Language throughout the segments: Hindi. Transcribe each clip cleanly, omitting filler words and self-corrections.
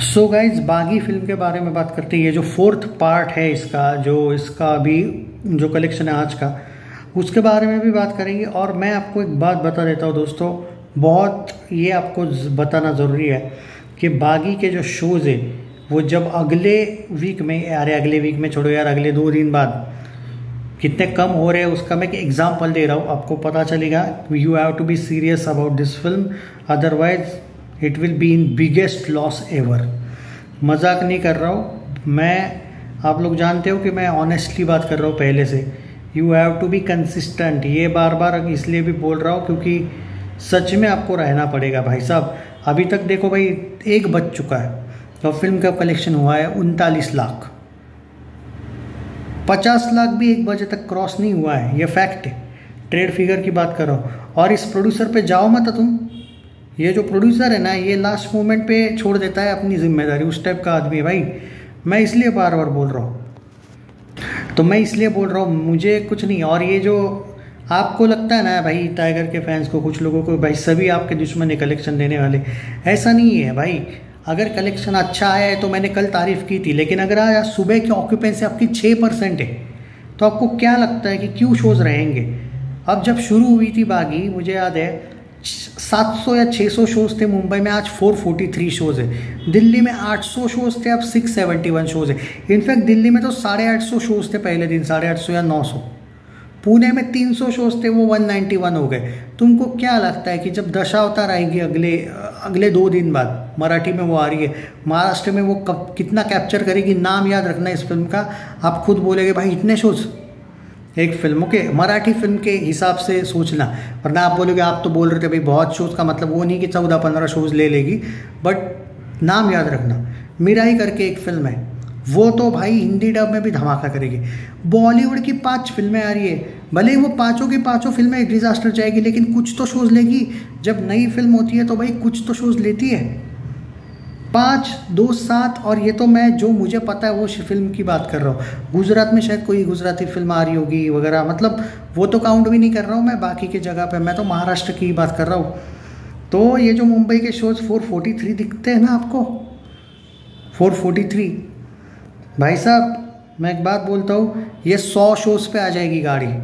सो गाइज बागी फिल्म के बारे में बात करते हैं। ये जो फोर्थ पार्ट है इसका अभी जो कलेक्शन है आज का, उसके बारे में भी बात करेंगे। और मैं आपको एक बात बता देता हूँ दोस्तों, बहुत ये आपको बताना ज़रूरी है कि बागी के जो शोज़ है वो जब अगले वीक में, अगले वीक में छोड़ो यार, अगले 2 दिन बाद कितने कम हो रहे हैं उसका मैं एक एग्जाम्पल दे रहा हूँ, आपको पता चलेगा। You have to be serious about this film, otherwise it will be in biggest loss ever. मजाक नहीं कर रहा हूँ मैं, आप लोग जानते हो कि मैं ऑनेस्टली बात कर रहा हूँ पहले से। You have to be consistent, ये बार बार इसलिए भी बोल रहा हूँ क्योंकि सच में आपको रहना पड़ेगा भाई साहब। अभी तक देखो भाई 1 बज चुका है और फिल्म का कलेक्शन हुआ है 39 लाख। 50 लाख भी 1 बजे तक क्रॉस नहीं हुआ है, ये फैक्ट है। ट्रेड फिगर की बात करो और इस प्रोड्यूसर पे जाओ मत तुम। ये जो प्रोड्यूसर है ना, ये लास्ट मोमेंट पे छोड़ देता है अपनी जिम्मेदारी, उस टाइप का आदमी है भाई। मैं इसलिए बार बार बोल रहा हूँ, तो मैं इसलिए बोल रहा हूँ, मुझे कुछ नहीं। और ये जो आपको लगता है ना भाई, टाइगर के फैंस को, कुछ लोगों को, भाई सभी आपके दुश्मन है कलेक्शन देने वाले, ऐसा नहीं है भाई। अगर कलेक्शन अच्छा आया है तो मैंने कल तारीफ़ की थी, लेकिन अगर आज सुबह की ऑक्यूपेंसी आपकी 6% है तो आपको क्या लगता है कि क्यों शोज़ रहेंगे? अब जब शुरू हुई थी बागी, मुझे याद है 700 या 600 शोज़ थे मुंबई में, आज 443 शोज़ है। दिल्ली में 800 शोज़ थे, अब 671 शोज़ है। इनफैक्ट दिल्ली में तो 850 शोज़ थे पहले दिन, 850 या 900। पुणे में 300 शोज़ थे, वो 191 हो गए। तुमको क्या लगता है कि जब दशावतार आएगी अगले 2 दिन बाद, मराठी में वो आ रही है, महाराष्ट्र में वो कितना कैप्चर करेगी? नाम याद रखना इस फिल्म का, आप खुद बोलेगे भाई इतने शोज़ एक फिल्म के, मराठी फिल्म के हिसाब से सोचना, वरना आप बोलोगे आप तो बोल रहे थे भाई बहुत शोज़ का मतलब वो नहीं कि 14-15 शोज़ ले लेगी। बट नाम याद रखना, मिराई करके एक फिल्म है, वो तो भाई हिंदी डब में भी धमाका करेगी। बॉलीवुड की 5 फिल्में आ रही है, भले ही वो पाँचों की पाँचों फिल्में डिजास्टर जाएगी, लेकिन कुछ तो शोज़ लेगी। जब नई फिल्म होती है तो भाई कुछ तो शोज़ लेती है। 5, 2, 7, और ये तो मैं जो मुझे पता है वो फिल्म की बात कर रहा हूँ। गुजरात में शायद कोई गुजराती फिल्म आ रही होगी वगैरह, मतलब वो तो काउंट भी नहीं कर रहा हूँ मैं बाकी की जगह पे, मैं तो महाराष्ट्र की बात कर रहा हूँ। तो ये जो मुंबई के शोज़ 443 दिखते हैं ना आपको, 443, भाई साहब मैं एक बात बोलता हूँ, ये 100 शोज़ पे आ जाएगी गाड़ी।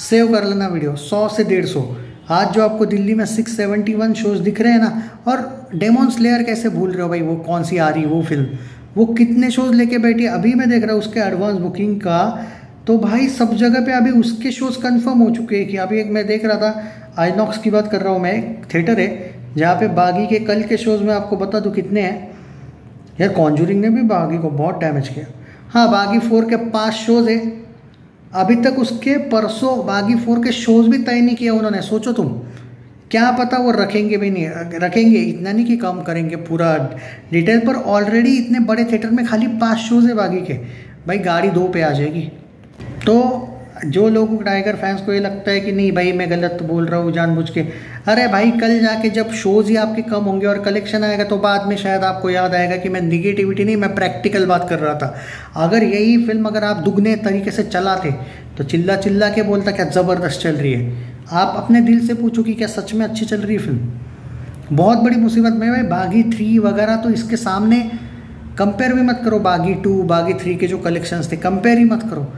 सेव कर लेना वीडियो, 100 से 150। आज जो आपको दिल्ली में 671 शोज़ दिख रहे हैं ना, और डेमन स्लेयर कैसे भूल रहे हो भाई, वो कौन सी आ रही वो फिल्म, वो कितने शोज़ लेके बैठी है। अभी मैं देख रहा हूँ उसके एडवांस बुकिंग का, तो भाई सब जगह पे अभी उसके शोज़ कंफर्म हो चुके हैं। कि अभी एक मैं देख रहा था, आइनॉक्स की बात कर रहा हूँ मैं, थिएटर है जहाँ पे बागी के कल के शोज़ में आपको बता दूँ कितने हैं यार। कॉन्जूरिंग ने भी बागी को बहुत डैमेज किया। हाँ, बागी 4 के 5 शोज़ है अभी तक, उसके परसों बागी 4 के शोज़ भी तय नहीं किए उन्होंने। सोचो तुम, क्या पता वो रखेंगे भी नहीं, रखेंगे इतना नहीं कि कम करेंगे पूरा डिटेल पर। ऑलरेडी इतने बड़े थिएटर में खाली 5 शोज़ है बागी के, भाई गाड़ी 2 पे आ जाएगी। तो जो लोगों टाइगर फैंस को ये लगता है कि नहीं भाई मैं गलत बोल रहा हूँ जानबूझ के, अरे भाई कल जाके जब शोज़ ही आपके कम होंगे और कलेक्शन आएगा तो बाद में शायद आपको याद आएगा कि मैं निगेटिविटी नहीं, मैं प्रैक्टिकल बात कर रहा था। अगर यही फिल्म अगर आप दुगने तरीके से चलाते तो चिल्ला चिल्ला के बोलता क्या ज़बरदस्त चल रही है। आप अपने दिल से पूछो कि क्या सच में अच्छी चल रही है फिल्म। बहुत बड़ी मुसीबत में भाई बागी 3 वगैरह तो इसके सामने कंपेयर भी मत करो। बागी 2, बागी 3 के जो कलेक्शंस थे कंपेयर ही मत करो।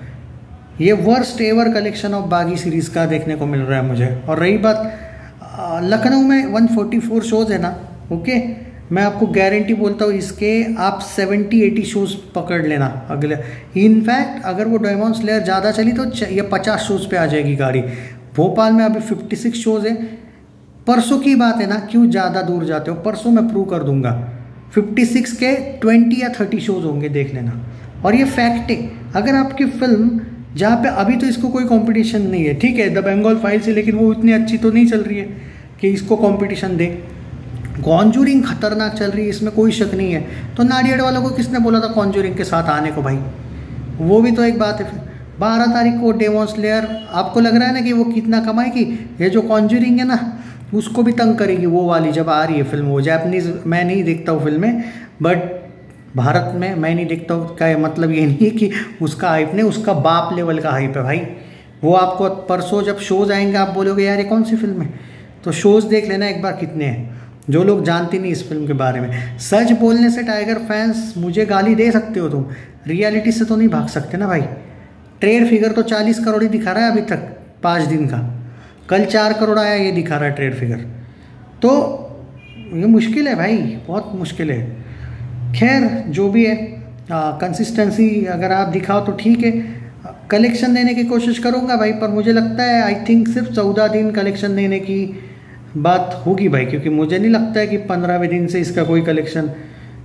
ये वर्स्ट एवर कलेक्शन ऑफ बागी सीरीज़ का देखने को मिल रहा है मुझे। और रही बात लखनऊ में 144 शोज़ है ना, ओके, मैं आपको गारंटी बोलता हूँ इसके आप 70-80 शोज़ पकड़ लेना अगले। इनफैक्ट अगर वो डेमन स्लेयर ज़्यादा चली तो ये 50 शोज़ पे आ जाएगी गाड़ी। भोपाल में अभी 56 शोज़ है। परसों की बात है ना, क्यों ज़्यादा दूर जाते हो, परसों मैं प्रूव कर दूंगा 56 के 20 या 30 शोज़ होंगे, देख लेना। और ये फैक्ट है, अगर आपकी फिल्म जहाँ पे अभी तो इसको कोई कंपटीशन नहीं है, ठीक है द बंगाल फाइल्स है, लेकिन वो इतनी अच्छी तो नहीं चल रही है कि इसको कंपटीशन दे। कॉन्जूरिंग खतरनाक चल रही है, इसमें कोई शक नहीं है। तो नाडियाड वालों को किसने बोला था कॉन्जूरिंग के साथ आने को भाई, वो भी तो एक बात है। फिर 12 तारीख को डेमन स्लेयर, आपको लग रहा है ना कि वो कितना कमाएगी? ये जो कॉन्जूरिंग है ना उसको भी तंग करेगी वो वाली जब आ रही है फिल्म। वो जैपनीज़ मैं नहीं देखता हूँ फिल्में, बट भारत में मैं नहीं देखता हूँ का मतलब ये नहीं है कि उसका हाइप नहीं, उसका बाप लेवल का हाइप है भाई। वो आपको परसों जब शोज़ आएंगे आप बोलोगे यार ये कौन सी फिल्म है, तो शोज़ देख लेना एक बार कितने हैं। जो लोग जानते नहीं इस फिल्म के बारे में। सच बोलने से टाइगर फैंस मुझे गाली दे सकते हो तुम, रियलिटी से तो नहीं भाग सकते ना भाई। ट्रेड फिगर तो 40 करोड़ ही दिखा रहा है अभी तक 5 दिन का, कल 4 करोड़ आया ये दिखा रहा है ट्रेड फिगर। तो ये मुश्किल है भाई, बहुत मुश्किल है। खैर जो भी है, कंसिस्टेंसी अगर आप दिखाओ तो ठीक है, कलेक्शन देने की कोशिश करूँगा भाई। पर मुझे लगता है आई थिंक सिर्फ 14 दिन कलेक्शन देने की बात होगी भाई, क्योंकि मुझे नहीं लगता है कि 15वें दिन से इसका कोई कलेक्शन।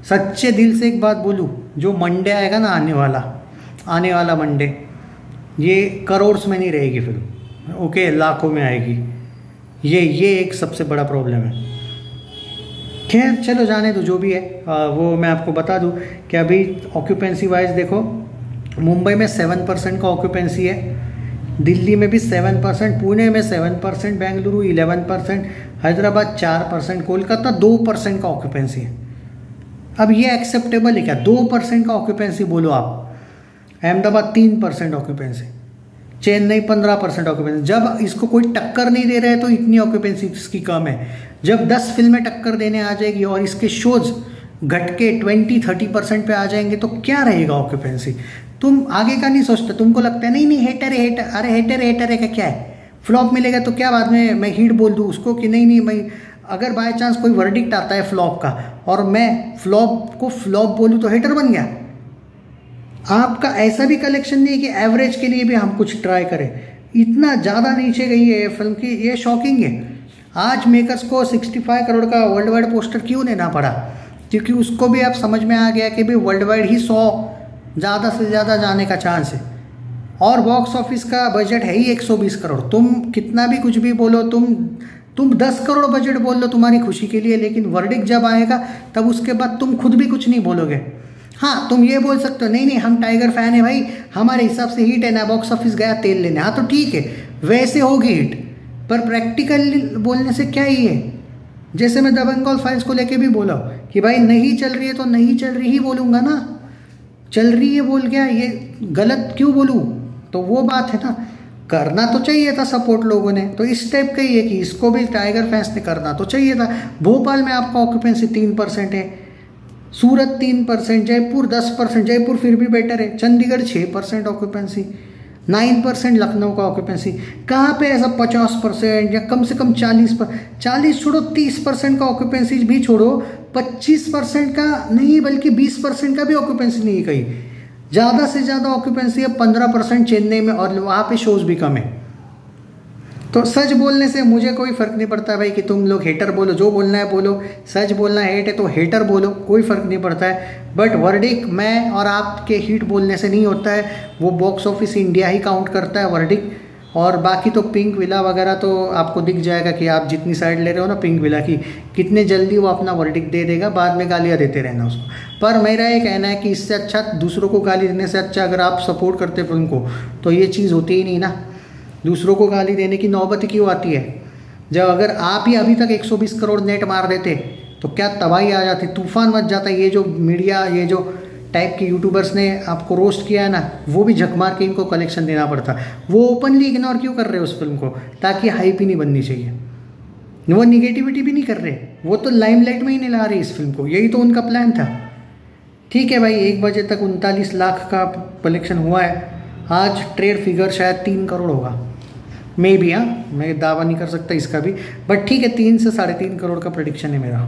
सच्चे दिल से एक बात बोलूँ, जो मंडे आएगा ना आने वाला मंडे, ये करोड़्स में नहीं रहेगी फिल्म, ओके, लाखों में आएगी। ये एक सबसे बड़ा प्रॉब्लम है। खैर चलो जाने दो, जो भी है वो मैं आपको बता दूं कि अभी ऑक्यूपेंसी वाइज देखो, मुंबई में 7% का ऑक्यूपेंसी है, दिल्ली में भी 7%, पुणे में 7%, बेंगलुरु 11%, हैदराबाद 4%, कोलकाता 2% का ऑक्यूपेंसी है। अब ये एक्सेप्टेबल है क्या? 2% का ऑक्यूपेंसी बोलो आप। Ahmedabad 3% occupancy, Chennai 15% occupancy. जब इसको कोई टक्कर नहीं दे रहा है तो इतनी ऑक्यूपेंसी इसकी कम है। जब 10 फिल्में टक्कर देने आ जाएगी और इसके शोज घट के 20-30% पे आ जाएंगे तो क्या रहेगा ऑक्यूपेंसी? तुम आगे का नहीं सोचते, तुमको लगता है नहीं हेटर है, हेटर, अरे हेटर है क्या है, फ्लॉप मिलेगा तो क्या बाद में मैं हिट बोल दूँ उसको कि नहीं मैं, अगर बाय चांस कोई वर्डिक्ट आता है फ्लॉप का और मैं फ्लॉप को फ्लॉप बोलूँ तो हेटर बन गया। आपका ऐसा भी कलेक्शन नहीं है कि एवरेज के लिए भी हम कुछ ट्राई करें। इतना ज़्यादा नीचे गई है फिल्म की, ये शॉकिंग है। आज मेकर्स को 65 करोड़ का वर्ल्ड वाइड पोस्टर क्यों लेना पड़ा? क्योंकि उसको भी अब समझ में आ गया कि भाई वर्ल्ड वाइड ही 100 ज़्यादा से ज़्यादा जाने का चांस है, और बॉक्स ऑफिस का बजट है ही 120 करोड़। तुम कितना भी कुछ भी बोलो, तुम 10 करोड़ बजट बोल लो तुम्हारी खुशी के लिए, लेकिन वर्डिक्ट जब आएगा तब उसके बाद तुम खुद भी कुछ नहीं बोलोगे। हाँ, तुम ये बोल सकते हो नहीं हम टाइगर फैन है भाई, हमारे हिसाब से हिट है ना, बॉक्स ऑफिस गया तेल लेने, हाँ तो ठीक है, वैसे होगी हिट। पर प्रैक्टिकल बोलने से क्या ही है? जैसे मैं द बंगाल फाइल्स को लेके भी बोला कि भाई नहीं चल रही है तो नहीं चल रही ही बोलूँगा ना, चल रही है बोल गया, ये गलत क्यों बोलूँ? तो वो बात है ना, करना तो चाहिए था सपोर्ट लोगों ने, तो इस टाइप का ही है कि इसको भी टाइगर फैंस ने करना तो चाहिए था। भोपाल में आपका ऑक्यूपेंसी 3% है, सूरत 3%, जयपुर 10%, जयपुर फिर भी बेटर है, चंडीगढ़ 6% ऑक्यूपेंसी, 9% लखनऊ का ऑक्यूपेंसी। कहाँ पे ऐसा 50% या कम से कम 40 छोड़ो, 30% का ऑक्यूपेंसी भी छोड़ो, 25% का नहीं बल्कि 20% का भी ऑक्यूपेंसी नहीं है कहीं। ज़्यादा से ज़्यादा ऑक्यूपेंसी है 15% चेन्नई में, और वहाँ पे शोज़ भी कम है। तो सच बोलने से मुझे कोई फ़र्क नहीं पड़ता भाई कि तुम लोग हेटर बोलो, जो बोलना है बोलो, सच बोलना हेट है तो हेटर बोलो, कोई फ़र्क नहीं पड़ता है। बट वर्डिक्ट मैं और आपके हिट बोलने से नहीं होता है, वो बॉक्स ऑफिस इंडिया ही काउंट करता है वर्डिक्ट। और बाकी तो पिंक विला वगैरह तो आपको दिख जाएगा कि आप जितनी साइड ले रहे हो ना पिंक विला की, कितने जल्दी वो अपना वर्डिक्ट दे देगा, बाद में गालियाँ देते रहना उसको। पर मेरा ये कहना है कि इससे अच्छा, दूसरों को गाली देने से अच्छा अगर आप सपोर्ट करते फिल्म को तो ये चीज़ होती ही नहीं ना। दूसरों को गाली देने की नौबत क्यों आती है? जब अगर आप ही अभी तक 120 करोड़ नेट मार देते तो क्या तबाही आ जाती, तूफान मच जाता। ये जो मीडिया, ये जो टाइप के यूट्यूबर्स ने आपको रोस्ट किया है ना, वो भी झक मार के इनको कलेक्शन देना पड़ता। वो ओपनली इग्नोर क्यों कर रहे हैं उस फिल्म को? ताकि हाइप ही नहीं बननी चाहिए। वो निगेटिविटी भी नहीं कर रहे, वो तो लाइमलाइट में ही नहीं ला रहे इस फिल्म को, यही तो उनका प्लान था। ठीक है भाई, 1 बजे तक 39 लाख का कलेक्शन हुआ है। आज ट्रेड फिगर शायद 3 करोड़ होगा, मे बी। हाँ, मैं दावा नहीं कर सकता इसका भी, बट ठीक है, 3 से 3.5 करोड़ का प्रेडिक्शन है मेरा।